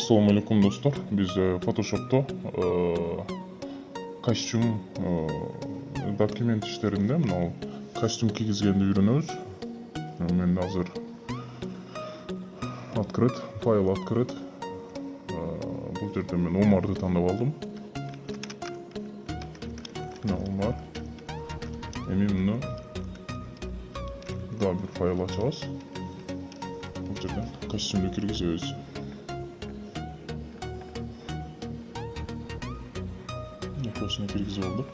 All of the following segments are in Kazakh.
Assalamu alaikum dostlar. Biz Photoshop'ta kostyum dokument işlerinde kostyum kiygizгенди үйрөнөбүз. Men азыр открыт, файл открыт. Бул жерде мен Омарды тандап алдым. Омар. Эми муну дагы бир файл ачабыз. Бул жерден костюмду киргизебиз. Ekosuna kirgizi olduk.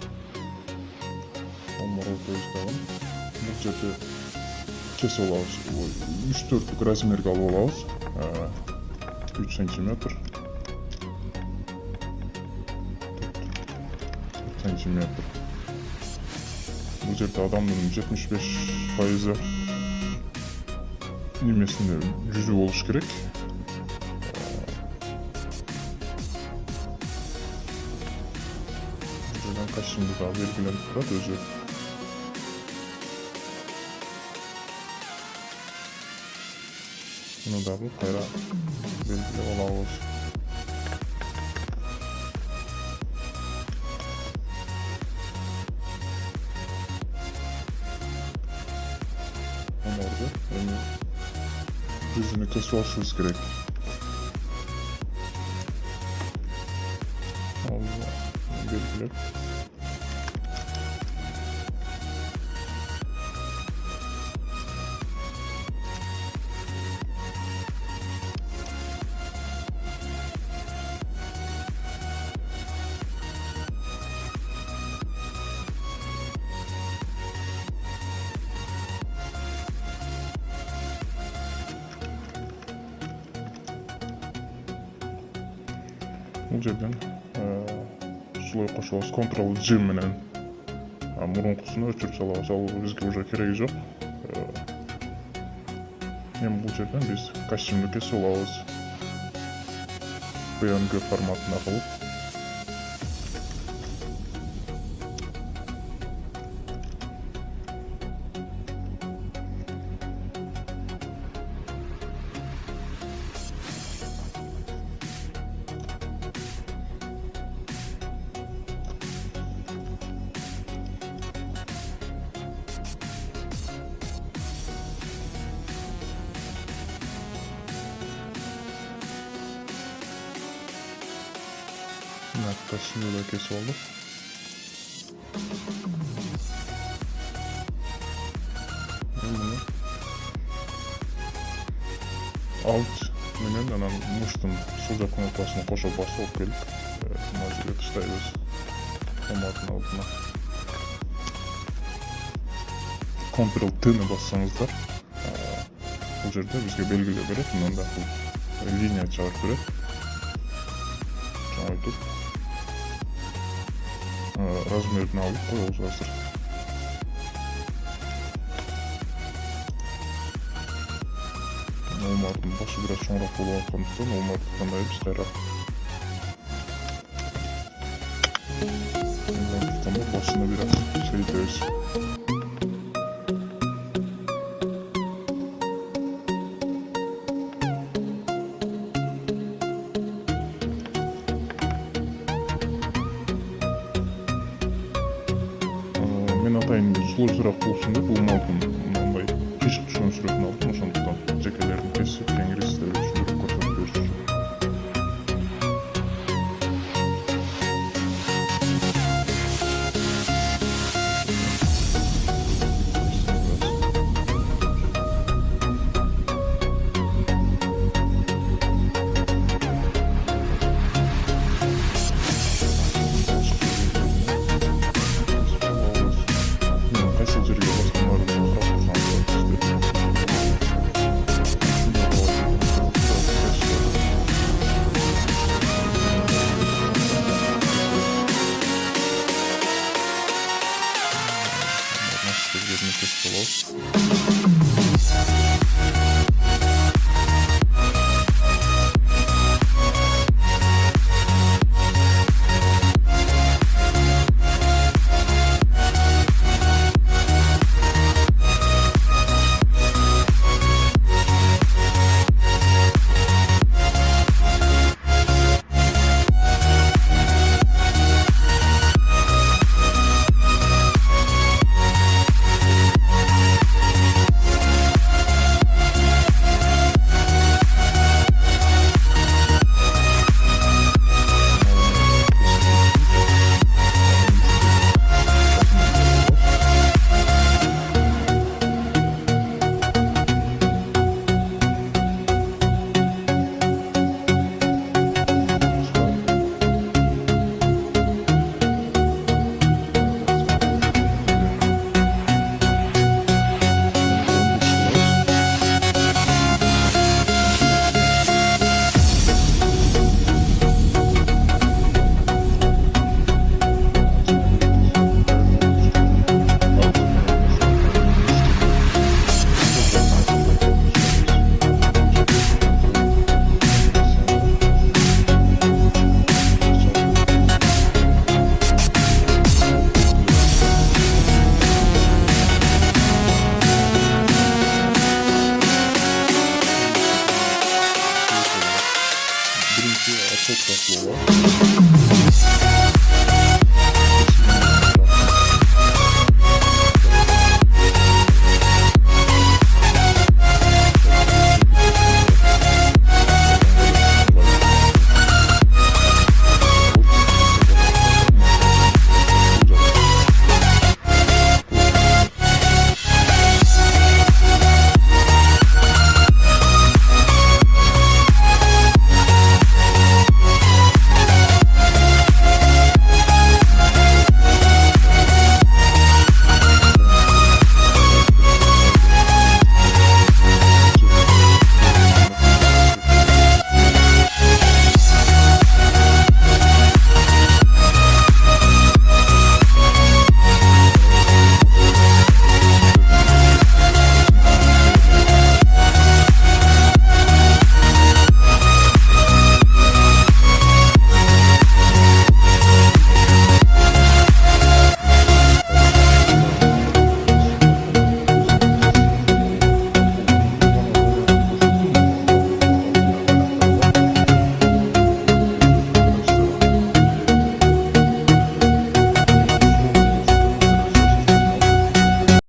Onları ortaya çıkalım. Bu жерде kese olağız. 3-4'lük razmerge alıp olağız. 3 cm. 4 cm. Bu жерде adamın 75% nimesinde yüzü oluş gerek. Kaçıncı daha belgilenip turadi özü. Bunu da bu kayra belgilep alabыз. Onlarda yüzünü kesip alışımız gerek. Allah belgilep. Bu жерден сулай кошобуз, Ctrl-G менен мурункусуну өчүрүп салабыз. Ал бизге уже кереги жок. Эми бул жерден биз костюмду кесип алабыз. PNG форматына кылып. Kostümü da kesip aldık. Bunu alt menен анан муштун сулжак кнопкасына кошо басып келип, мына жерге таштайбыз. Форматын алдына. Ctrl-T-ны бассаңыздар, бул жерде бизге белгилеп берет, мында линия чыгарып берет. Чоңойтуп размерин алып коебуз азыр. Омардын башы бирок чоңураак болуп аткандыктан Омарды тандайбыз кайра. Башына бирок сейтебиз. Мен атайын сложныраак болсун деп Омардын мындай кечик түшкөн сүрөтүн алдым. Ошондуктан жекелерин кесип, кеңири сиздерге түшүндүрүп көрсөтүп берчү. Gözünü kesip alalım.